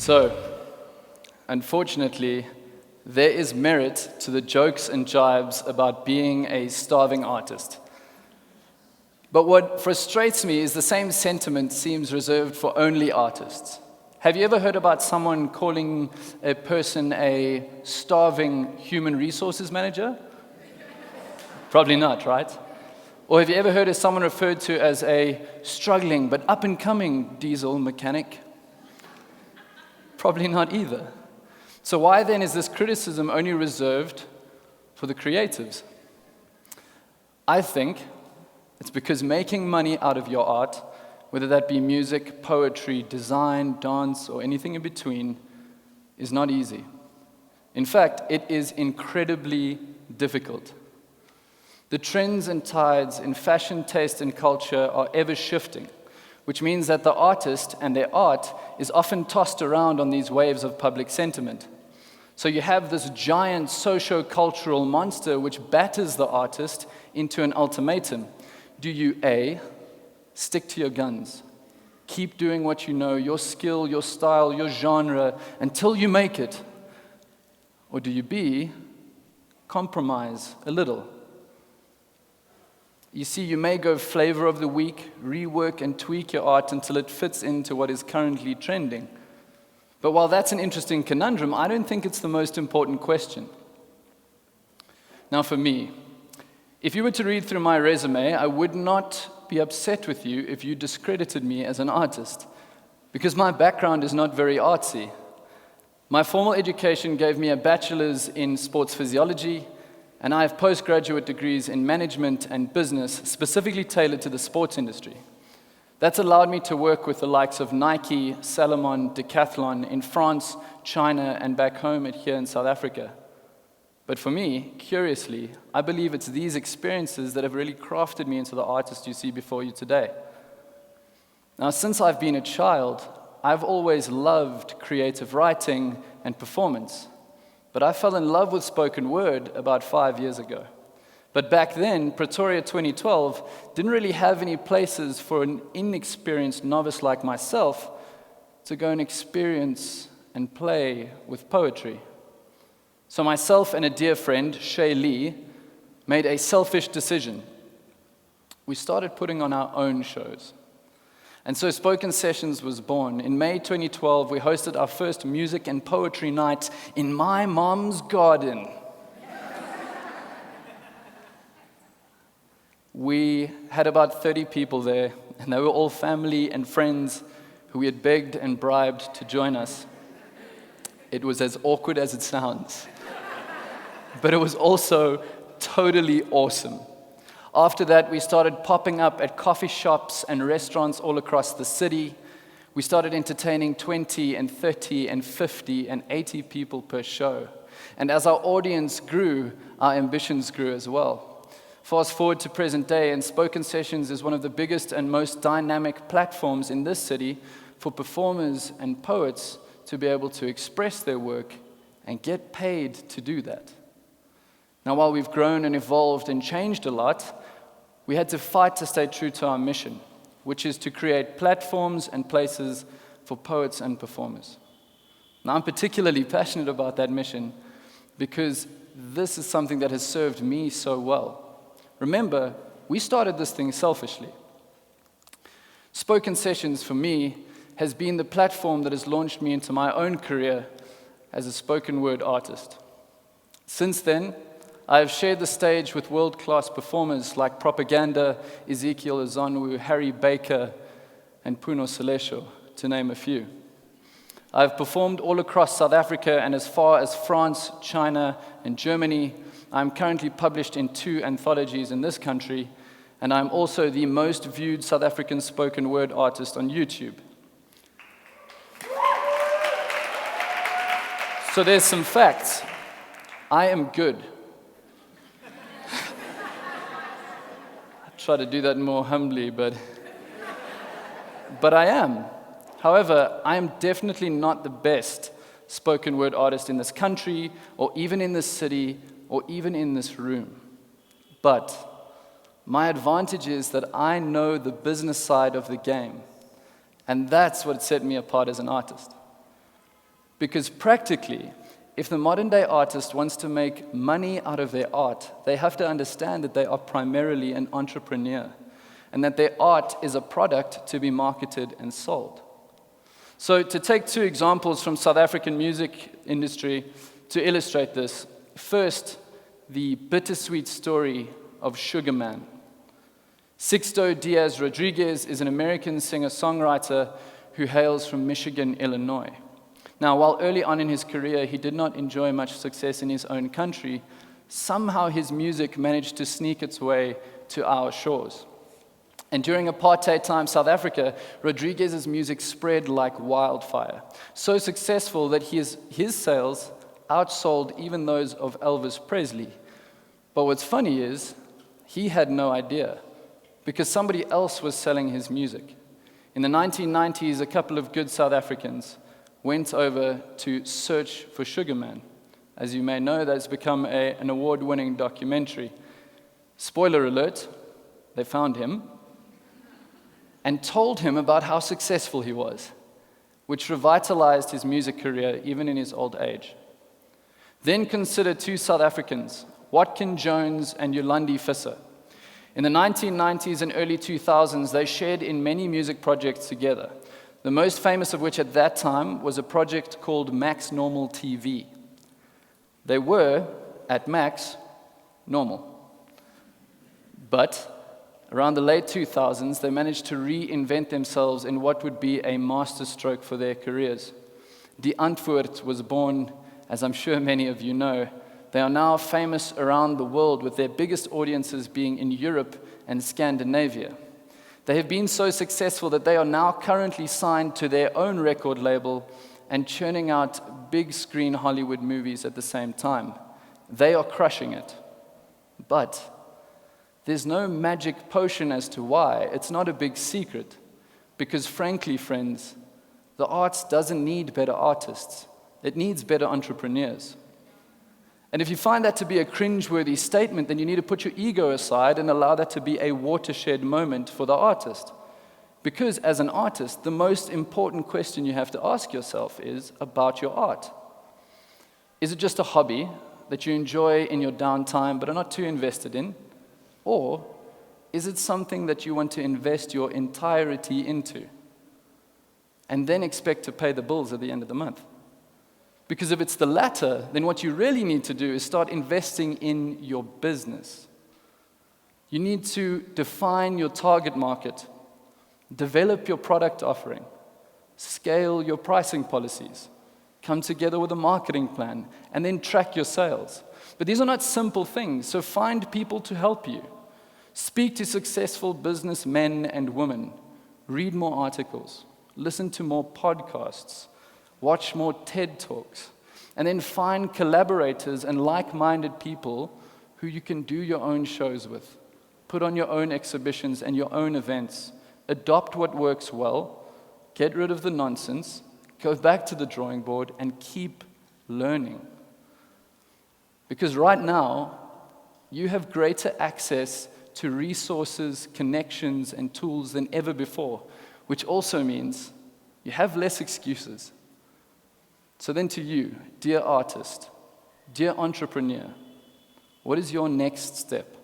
So, unfortunately, there is merit to the jokes and jibes about being a starving artist. But what frustrates me is the same sentiment seems reserved for only artists. Have you ever heard about someone calling a person a starving human resources manager? Probably not, right? Or have you ever heard of someone referred to as a struggling but up-and-coming diesel mechanic? Probably not either. So why then is this criticism only reserved for the creatives? I think it's because making money out of your art, whether that be music, poetry, design, dance, or anything in between, is not easy. In fact, it is incredibly difficult. The trends and tides in fashion, taste, and culture are ever shifting, which means that the artist and their art is often tossed around on these waves of public sentiment. So you have this giant socio-cultural monster which batters the artist into an ultimatum. Do you A, stick to your guns, keep doing what you know, your skill, your style, your genre, until you make it? Or do you B, compromise a little? You see, you may go flavor of the week, rework and tweak your art until it fits into what is currently trending. But while that's an interesting conundrum, I don't think it's the most important question. Now for me, if you were to read through my resume, I would not be upset with you if you discredited me as an artist, because my background is not very artsy. My formal education gave me a bachelor's in sports physiology, and I have postgraduate degrees in management and business, specifically tailored to the sports industry. That's allowed me to work with the likes of Nike, Salomon, Decathlon in France, China, and back home here in South Africa. But for me, curiously, I believe it's these experiences that have really crafted me into the artist you see before you today. Now, since I've been a child, I've always loved creative writing and performance. But I fell in love with spoken word about 5 years ago. But back then, Pretoria 2012 didn't really have any places for an inexperienced novice like myself to go and experience and play with poetry. So myself and a dear friend, Shay Lee, made a selfish decision. We started putting on our own shows. And so Spoken Sessions was born. In May 2012, we hosted our first music and poetry night in my mom's garden. We had about 30 people there, and they were all family and friends who we had begged and bribed to join us. It was as awkward as it sounds, but it was also totally awesome. After that, we started popping up at coffee shops and restaurants all across the city. We started entertaining 20 and 30 and 50 and 80 people per show. And as our audience grew, our ambitions grew as well. Fast forward to present day, and Spoken Sessions is one of the biggest and most dynamic platforms in this city for performers and poets to be able to express their work and get paid to do that. Now, while we've grown and evolved and changed a lot, we had to fight to stay true to our mission, which is to create platforms and places for poets and performers. Now, I'm particularly passionate about that mission because this is something that has served me so well. Remember, we started this thing selfishly. Spoken Sessions, for me, has been the platform that has launched me into my own career as a spoken word artist. Since then, I have shared the stage with world-class performers like Propaganda, Ezekiel Ezonwu, Harry Baker, and Puno Selesho, to name a few. I've performed all across South Africa and as far as France, China, and Germany. I'm currently published in 2 anthologies in this country, and I'm also the most viewed South African spoken word artist on YouTube. So there's some facts. I am good. I try to do that more humbly, but I am. However, I am definitely not the best spoken word artist in this country, or even in this city, or even in this room. But my advantage is that I know the business side of the game, and that's what set me apart as an artist. Because practically, if the modern day artist wants to make money out of their art, they have to understand that they are primarily an entrepreneur and that their art is a product to be marketed and sold. So to take two examples from South African music industry to illustrate this, first, the bittersweet story of Sugar Man. Sixto Diaz Rodriguez is an American singer-songwriter who hails from Michigan, Illinois. Now, while early on in his career he did not enjoy much success in his own country, somehow his music managed to sneak its way to our shores. And during apartheid time South Africa, Rodriguez's music spread like wildfire, so successful that his sales outsold even those of Elvis Presley. But what's funny is, he had no idea, because somebody else was selling his music. In the 1990s, a couple of good South Africans went over to search for Sugar Man. As you may know, that's become an award-winning documentary. Spoiler alert, they found him and told him about how successful he was, which revitalized his music career even in his old age. Then consider two South Africans, Watkin Jones and Yolandi Visser. In the 1990s and early 2000s, they shared in many music projects together, the most famous of which at that time was a project called Max Normal TV. They were, at Max, normal. But around the late 2000s, they managed to reinvent themselves in what would be a masterstroke for their careers. Die Antwoord was born, as I'm sure many of you know. They are now famous around the world, with their biggest audiences being in Europe and Scandinavia. They have been so successful that they are now currently signed to their own record label and churning out big screen Hollywood movies at the same time. They are crushing it. But there's no magic potion as to why. It's not a big secret. Because frankly, friends, the arts doesn't need better artists. It needs better entrepreneurs. And if you find that to be a cringeworthy statement, then you need to put your ego aside and allow that to be a watershed moment for the artist. Because as an artist, the most important question you have to ask yourself is about your art. Is it just a hobby that you enjoy in your downtime but are not too invested in? Or is it something that you want to invest your entirety into and then expect to pay the bills at the end of the month? Because if it's the latter, then what you really need to do is start investing in your business. You need to define your target market, develop your product offering, scale your pricing policies, come together with a marketing plan, and then track your sales. But these are not simple things, so find people to help you. Speak to successful businessmen and women. Read more articles. Listen to more podcasts. Watch more TED Talks, and then find collaborators and like-minded people who you can do your own shows with. Put on your own exhibitions and your own events. Adopt what works well, get rid of the nonsense, go back to the drawing board, and keep learning. Because right now, you have greater access to resources, connections, and tools than ever before, which also means you have less excuses. So then to you, dear artist, dear entrepreneur, what is your next step?